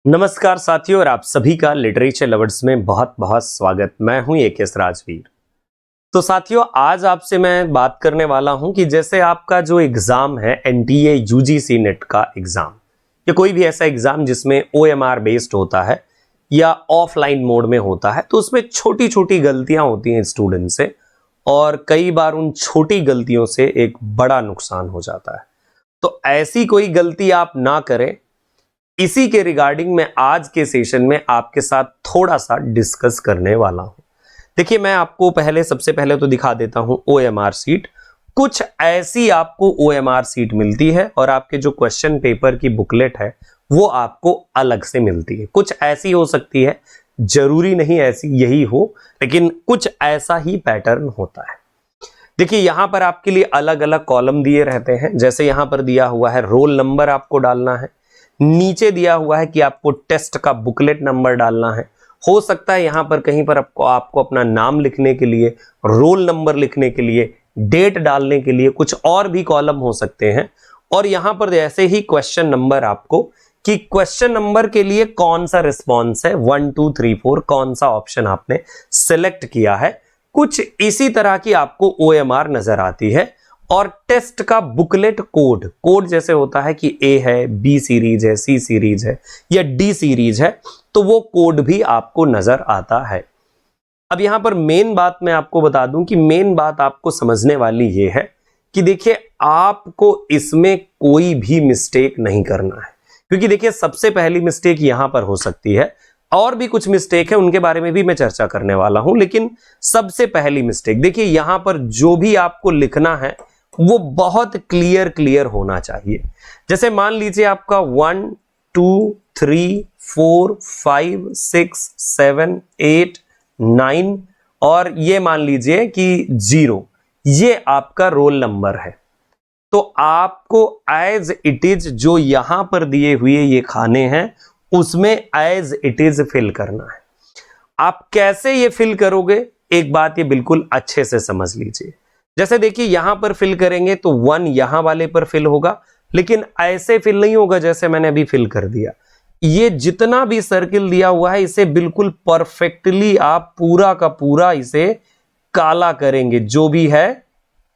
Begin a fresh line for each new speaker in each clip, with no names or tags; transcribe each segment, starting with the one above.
नमस्कार साथियों और आप सभी का लिटरेचर लवर्स में बहुत बहुत स्वागत। मैं हूं एकेएस राजवीर। तो साथियों आज आपसे मैं बात करने वाला हूं कि जैसे आपका जो एग्जाम है एनटीए यूजीसी नेट का एग्जाम या कोई भी ऐसा एग्जाम जिसमें ओएमआर बेस्ड होता है या ऑफलाइन मोड में होता है, तो उसमें छोटी छोटी गलतियां होती हैं स्टूडेंट से और कई बार उन छोटी गलतियों से एक बड़ा नुकसान हो जाता है। तो ऐसी कोई गलती आप ना करें, इसी के रिगार्डिंग मैं आज के सेशन में आपके साथ थोड़ा सा डिस्कस करने वाला हूं। देखिए मैं आपको सबसे पहले तो दिखा देता हूं ओएमआर सीट। कुछ ऐसी आपको ओएमआर सीट मिलती है और आपके जो क्वेश्चन पेपर की बुकलेट है वो आपको अलग से मिलती है। कुछ ऐसी हो सकती है, जरूरी नहीं ऐसी यही हो, लेकिन कुछ ऐसा ही पैटर्न होता है। देखिए यहां पर आपके लिए अलग अलग कॉलम दिए रहते हैं। जैसे यहां पर दिया हुआ है रोल नंबर आपको डालना है, नीचे दिया हुआ है कि आपको टेस्ट का बुकलेट नंबर डालना है। हो सकता है यहां पर कहीं पर आपको अपना नाम लिखने के लिए, रोल नंबर लिखने के लिए, डेट डालने के लिए कुछ और भी कॉलम हो सकते हैं। और यहां पर ऐसे ही क्वेश्चन नंबर आपको कि क्वेश्चन नंबर के लिए कौन सा रिस्पॉन्स है, 1 2 3 4 कौन सा ऑप्शन आपने सिलेक्ट किया है, कुछ इसी तरह की आपको ओएमआर नजर आती है। और टेस्ट का बुकलेट कोड जैसे होता है कि ए है, बी सीरीज है, सी सीरीज है या डी सीरीज है, तो वो कोड भी आपको नजर आता है। अब यहां पर मेन बात मैं आपको बता दूं कि मेन बात आपको समझने वाली ये है कि देखिए आपको इसमें कोई भी मिस्टेक नहीं करना है, क्योंकि देखिए सबसे पहली मिस्टेक यहां पर हो सकती है, और भी कुछ मिस्टेक है उनके बारे में भी मैं चर्चा करने वाला हूं, लेकिन सबसे पहली मिस्टेक देखिए यहां पर जो भी आपको लिखना है वो बहुत क्लियर होना चाहिए। जैसे मान लीजिए आपका 1 2 3 4 5 6 7 8 9 और ये मान लीजिए कि 0, ये आपका रोल नंबर है। तो आपको एज इट इज जो यहां पर दिए हुए ये खाने हैं उसमें एज इट इज फिल करना है। आप कैसे ये फिल करोगे, एक बात ये बिल्कुल अच्छे से समझ लीजिए। जैसे देखिए यहां पर फिल करेंगे तो 1 यहां वाले पर फिल होगा, लेकिन ऐसे फिल नहीं होगा जैसे मैंने अभी फिल कर दिया। ये जितना भी सर्किल दिया हुआ है इसे बिल्कुल परफेक्टली आप पूरा का पूरा इसे काला करेंगे, जो भी है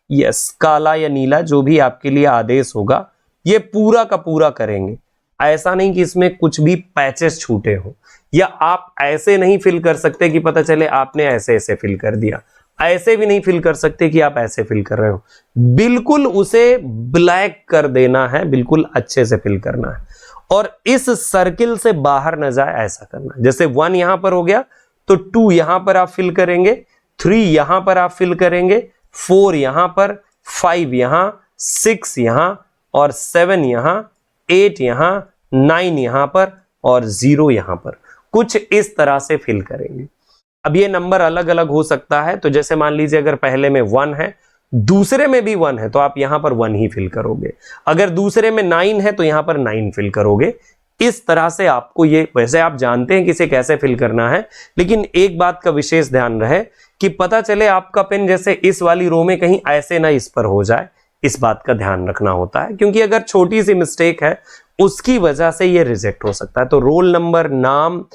यस काला या नीला जो भी आपके लिए आदेश होगा ये पूरा का पूरा करेंगे। ऐसा नहीं कि इसमें कुछ भी पैचेस छूटे हो, या आप ऐसे नहीं फिल कर सकते कि पता चले आपने ऐसे ऐसे फिल कर दिया, ऐसे भी नहीं फिल कर सकते कि आप ऐसे फिल कर रहे हो। बिल्कुल उसे ब्लैक कर देना है, बिल्कुल अच्छे से फिल करना है और इस सर्किल से बाहर न जाए ऐसा करना है। जैसे 1 यहां पर हो गया तो 2 यहां पर आप फिल करेंगे, 3 यहां पर आप फिल करेंगे, 4 यहां पर, 5 यहां, 6 यहां और 7 यहां, 8 यहां, 9 यहां पर और 0 यहां पर। कुछ इस तरह से फिल करेंगे। अब ये नंबर अलग अलग हो सकता है, तो जैसे मान लीजिए अगर पहले में 1 है, दूसरे में भी 1 है तो आप यहां पर 1 ही फिल करोगे। अगर दूसरे में 9 है तो यहां पर 9 फिल करोगे। इस तरह से आपको ये, वैसे आप जानते हैं कि इसे कैसे फिल करना है, लेकिन एक बात का विशेष ध्यान रहे कि पता चले आपका पेन जैसे इस वाली रो में कहीं ऐसे ना इस पर हो जाए, इस बात का ध्यान रखना होता है, क्योंकि अगर छोटी सी मिस्टेक है उसकी वजह से ये रिजेक्ट हो सकता है। तो रोल नंबर, नाम,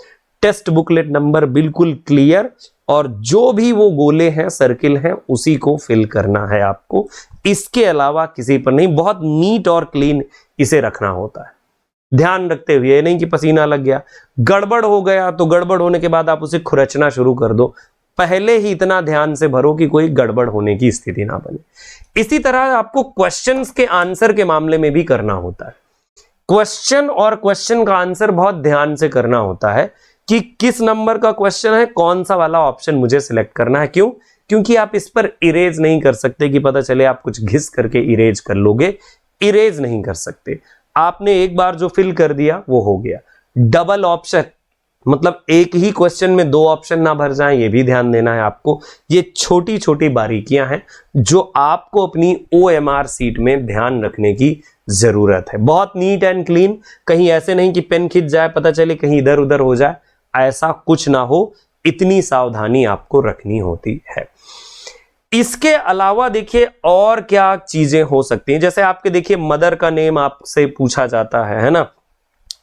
टेस्ट बुकलेट नंबर बिल्कुल क्लियर और जो भी वो गोले हैं, सर्किल हैं, उसी को फिल करना है आपको, इसके अलावा किसी पर नहीं। बहुत नीट और क्लीन इसे रखना होता है, ध्यान रखते हुए। ये नहीं कि पसीना लग गया, गड़बड़ हो गया तो गड़बड़ होने के बाद आप उसे खुरचना शुरू कर दो। पहले ही इतना ध्यान से भरो कि कोई गड़बड़ होने की स्थिति ना बने। इसी तरह आपको क्वेश्चंस के आंसर के मामले में भी करना होता है। क्वेश्चन और क्वेश्चन का आंसर बहुत ध्यान से करना होता है कि किस नंबर का क्वेश्चन है, कौन सा वाला ऑप्शन मुझे सिलेक्ट करना है। क्यों? क्योंकि आप इस पर इरेज नहीं कर सकते कि पता चले आप कुछ घिस करके इरेज कर लोगे। इरेज नहीं कर सकते। आपने एक बार जो फिल कर दिया वो हो गया। डबल ऑप्शन मतलब एक ही क्वेश्चन में 2 ऑप्शन ना भर जाएं, ये भी ध्यान देना है आपको। ये छोटी छोटी बारीकियां हैं जो आपको अपनी ओएमआर सीट में ध्यान रखने की जरूरत है। बहुत नीट एंड क्लीन, कहीं ऐसे नहीं कि पेन खिंच जाए, पता चले कहीं इधर उधर हो जाए, ऐसा कुछ ना हो, इतनी सावधानी आपको रखनी होती है। इसके अलावा देखिए और क्या चीजें हो सकती हैं। जैसे आपके देखिए मदर का नेम आपसे पूछा जाता है ना,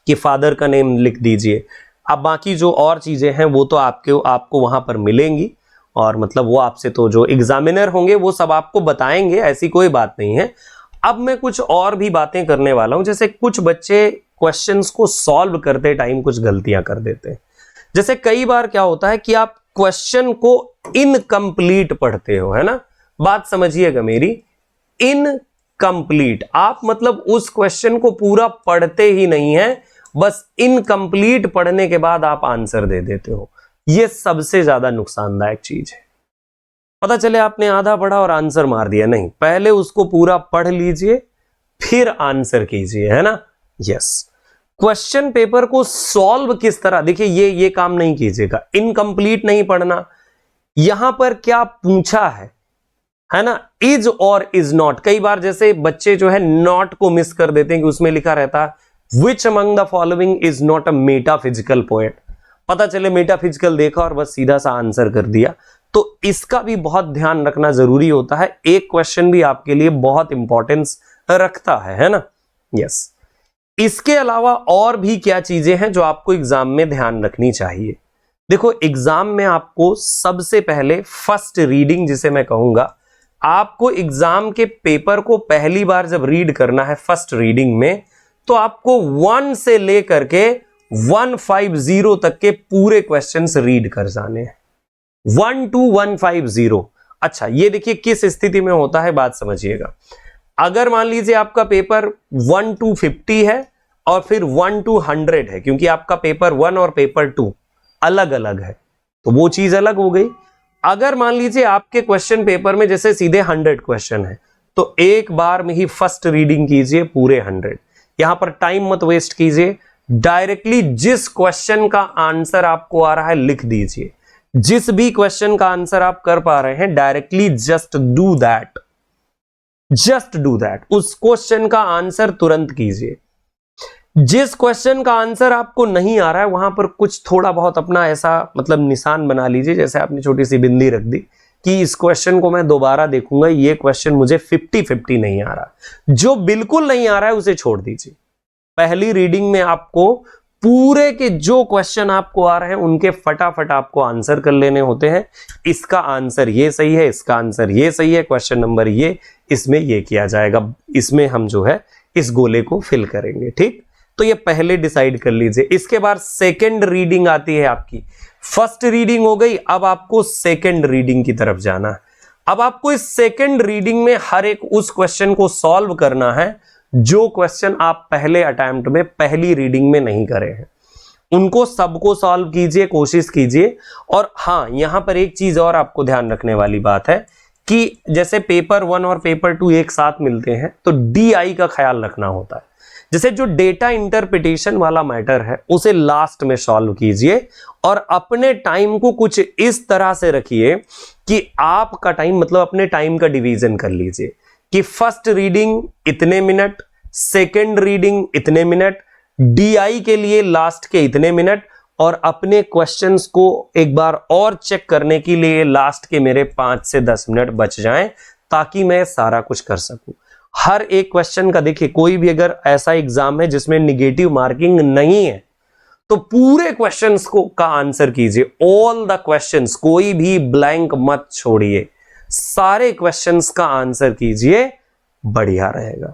कि फादर का नेम लिख दीजिए। अब बाकी जो और चीजें हैं वो तो आपको वहां पर मिलेंगी, और मतलब वो आपसे तो जो एग्जामिनर होंगे वो सब आपको बताएंगे, ऐसी कोई बात नहीं है। अब मैं कुछ और भी बातें करने वाला हूं। जैसे कुछ बच्चे क्वेश्चंस को सॉल्व करते टाइम कुछ गलतियां कर देते हैं। जैसे कई बार क्या होता है कि आप क्वेश्चन को इनकम्प्लीट पढ़ते हो, है ना, बात समझिएगा मेरी, इनकम्प्लीट। आप मतलब उस क्वेश्चन को पूरा पढ़ते ही नहीं है, बस इनकम्प्लीट पढ़ने के बाद आप आंसर दे देते हो। यह सबसे ज्यादा नुकसानदायक चीज है। पता चले आपने आधा पढ़ा और आंसर मार दिया, नहीं, पहले उसको पूरा पढ़ लीजिए फिर आंसर कीजिए, है ना। यस, क्वेश्चन पेपर को सॉल्व किस तरह, देखिए ये काम नहीं कीजिएगा, इनकम्प्लीट नहीं पढ़ना। यहां पर क्या पूछा है ना, इज और इज नॉट। कई बार जैसे बच्चे जो है नॉट को मिस कर देते हैं कि उसमें लिखा रहता है which among the following is not a metaphysical poet. पता चले मेटाफिजिकल देखा और बस सीधा सा आंसर कर दिया। तो इसका भी बहुत ध्यान रखना जरूरी होता है। एक क्वेश्चन भी आपके लिए बहुत इंपॉर्टेंस रखता है ना। यस, इसके अलावा और भी क्या चीजें हैं जो आपको एग्जाम में ध्यान रखनी चाहिए। देखो, एग्जाम में आपको सबसे पहले फर्स्ट रीडिंग, जिसे मैं कहूंगा, आपको एग्जाम के पेपर को पहली बार जब रीड करना है फर्स्ट रीडिंग में, तो आपको 1 से लेकर के 150 तक के पूरे क्वेश्चंस रीड कर जाने हैं। 1 to 150। अच्छा, ये देखिए किस स्थिति में होता है, बात समझिएगा। अगर मान लीजिए आपका पेपर 1 to 50 है और फिर 1 to 100 है, क्योंकि आपका पेपर 1 और पेपर 2 अलग अलग है, तो वो चीज अलग हो गई। अगर मान लीजिए आपके क्वेश्चन पेपर में जैसे सीधे 100 क्वेश्चन है, तो एक बार में ही फर्स्ट रीडिंग कीजिए पूरे 100। यहां पर टाइम मत वेस्ट कीजिए, डायरेक्टली जिस क्वेश्चन का आंसर आपको आ रहा है लिख दीजिए। जिस भी क्वेश्चन का आंसर आप कर पा रहे हैं, directly just do that, just do that. उस क्वेश्चन का आंसर तुरंत कीजिए। जिस क्वेश्चन का आंसर आपको नहीं आ रहा है, वहां पर कुछ थोड़ा बहुत अपना ऐसा मतलब निशान बना लीजिए, जैसे आपने छोटी सी बिंदी रख दी कि इस क्वेश्चन को मैं दोबारा देखूंगा, ये क्वेश्चन मुझे 50-50 नहीं आ रहा। जो बिल्कुल नहीं आ रहा है उसे छोड़ दीजिए। पहली रीडिंग में आपको पूरे के जो क्वेश्चन आपको आ रहे हैं उनके फटाफट आपको आंसर कर लेने होते हैं। इसका आंसर ये सही है, इसका आंसर ये सही है, क्वेश्चन नंबर ये, इसमें ये किया जाएगा, इसमें हम जो है इस गोले को फिल करेंगे। ठीक, तो ये पहले डिसाइड कर लीजिए। इसके बाद सेकंड रीडिंग आती है आपकी। फर्स्ट रीडिंग हो गई, अब आपको सेकंड रीडिंग की तरफ जाना है। अब आपको इस सेकंड रीडिंग में हर एक उस क्वेश्चन को सॉल्व करना है जो क्वेश्चन आप पहले अटेम्प्ट में पहली रीडिंग में नहीं करे हैं। उनको सबको सॉल्व कीजिए, कोशिश कीजिए। और हां, यहां पर एक चीज और आपको ध्यान रखने वाली बात है कि जैसे पेपर 1 और पेपर 2 एक साथ मिलते हैं, तो DI का ख्याल रखना होता है। जैसे जो डेटा इंटरप्रिटेशन वाला मैटर है उसे लास्ट में सॉल्व कीजिए, और अपने टाइम को कुछ इस तरह से रखिए कि आपका टाइम मतलब अपने टाइम का डिवीजन कर लीजिए कि फर्स्ट रीडिंग इतने मिनट, सेकंड रीडिंग इतने मिनट, DI के लिए लास्ट के इतने मिनट, और अपने क्वेश्चंस को एक बार और चेक करने के लिए लास्ट के मेरे 5 से 10 मिनट बच जाएं, ताकि मैं सारा कुछ कर सकूं। हर एक क्वेश्चन का देखिए, कोई भी अगर ऐसा एग्जाम है जिसमें निगेटिव मार्किंग नहीं है, तो पूरे क्वेश्चंस को का आंसर कीजिए। ऑल द क्वेश्चंस, कोई भी ब्लैंक मत छोड़िए, सारे क्वेश्चंस का आंसर कीजिए, बढ़िया रहेगा।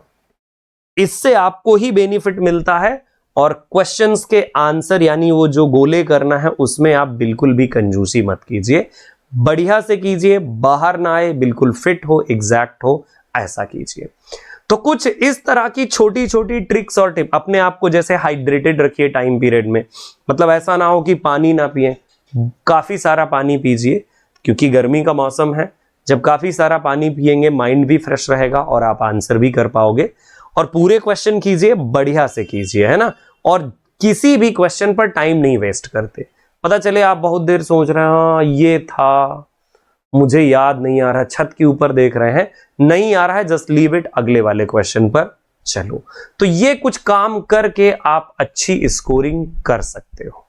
इससे आपको ही बेनिफिट मिलता है, और क्वेश्चंस के आंसर यानी वो जो गोले करना है उसमें आप बिल्कुल भी कंजूसी मत कीजिए, बढ़िया से कीजिए, बाहर ना आए, बिल्कुल फिट हो, एग्जैक्ट हो, ऐसा कीजिए। तो कुछ इस तरह की छोटी छोटी ट्रिक्स और टिप। अपने आप को जैसे हाइड्रेटेड रखिए टाइम पीरियड में, मतलब ऐसा ना हो कि पानी ना पिए, काफी सारा पानी पीजिए, क्योंकि गर्मी का मौसम है। जब काफी सारा पानी पिएंगे माइंड भी फ्रेश रहेगा और आप आंसर भी कर पाओगे। और पूरे क्वेश्चन कीजिए, बढ़िया से कीजिए, है ना। और किसी भी क्वेश्चन पर टाइम नहीं वेस्ट करते। पता चले आप बहुत देर सोच रहे हैं, हाँ ये था, मुझे याद नहीं आ रहा, छत के ऊपर देख रहे हैं, नहीं आ रहा है, जस्ट लीव इट, अगले वाले क्वेश्चन पर चलो। तो ये कुछ काम करके आप अच्छी स्कोरिंग कर सकते हो।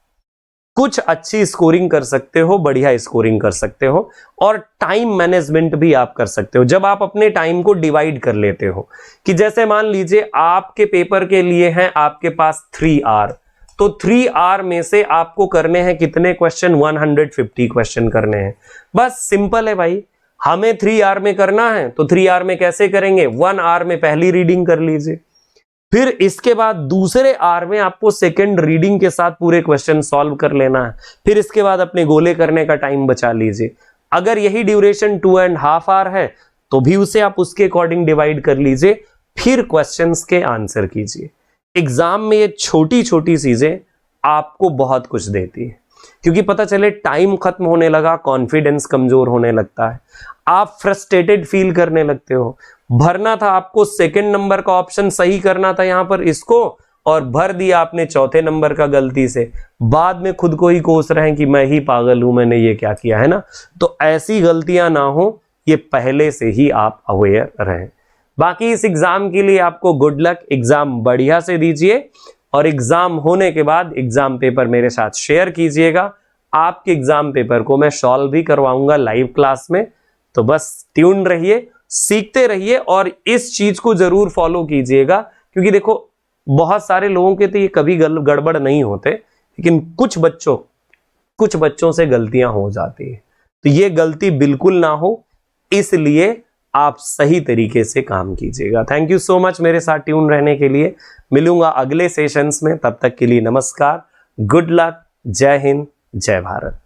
कुछ अच्छी स्कोरिंग कर सकते हो, बढ़िया स्कोरिंग कर सकते हो, और टाइम मैनेजमेंट भी आप कर सकते हो जब आप अपने टाइम को डिवाइड कर लेते हो। कि जैसे मान लीजिए आपके पेपर के लिए हैं आपके पास 3 आवर, तो 3 आवर में से आपको करने हैं कितने क्वेश्चन? 150 क्वेश्चन करने हैं। बस सिंपल है भाई, हमें 3 आवर में करना है तो 3 आवर में कैसे करेंगे? 1 आवर में पहली रीडिंग कर लीजिए, फिर इसके बाद दूसरे आवर में आपको सेकंड रीडिंग के साथ पूरे क्वेश्चन सॉल्व कर लेना है, फिर इसके बाद अपने गोले करने का टाइम बचा लीजिए। अगर यही ड्यूरेशन 2.5 आवर है तो भी उसे आप उसके अकॉर्डिंग डिवाइड कर लीजिए, फिर क्वेश्चंस के आंसर कीजिए। एग्जाम में ये छोटी छोटी चीजें आपको बहुत कुछ देती है, क्योंकि पता चले टाइम खत्म होने लगा, कॉन्फिडेंस कमजोर होने लगता है, आप फ्रस्ट्रेटेड फील करने लगते हो। भरना था आपको सेकंड नंबर का ऑप्शन, सही करना था यहां पर इसको, और भर दिया आपने चौथे नंबर का गलती से, बाद में खुद को ही कोस रहे हैं कि मैं ही पागल हूं, मैंने ये क्या किया, है ना। तो ऐसी गलतियां ना हो, ये पहले से ही आप अवेयर रहें। बाकी इस एग्जाम के लिए आपको गुड लक, एग्जाम बढ़िया से दीजिए, और एग्जाम होने के बाद एग्जाम पेपर मेरे साथ शेयर कीजिएगा। आपके एग्जाम पेपर को मैं सॉल्व भी करवाऊंगा लाइव क्लास में। तो बस ट्यून रहिए, सीखते रहिए, और इस चीज को जरूर फॉलो कीजिएगा, क्योंकि देखो बहुत सारे लोगों के तो ये कभी गड़बड़ नहीं होते, लेकिन कुछ बच्चों से गलतियां हो जाती है। तो ये गलती बिल्कुल ना हो, इसलिए आप सही तरीके से काम कीजिएगा। थैंक यू सो मच मेरे साथ ट्यून रहने के लिए। मिलूंगा अगले सेशंस में, तब तक के लिए नमस्कार, गुड लक, जय हिंद, जय भारत।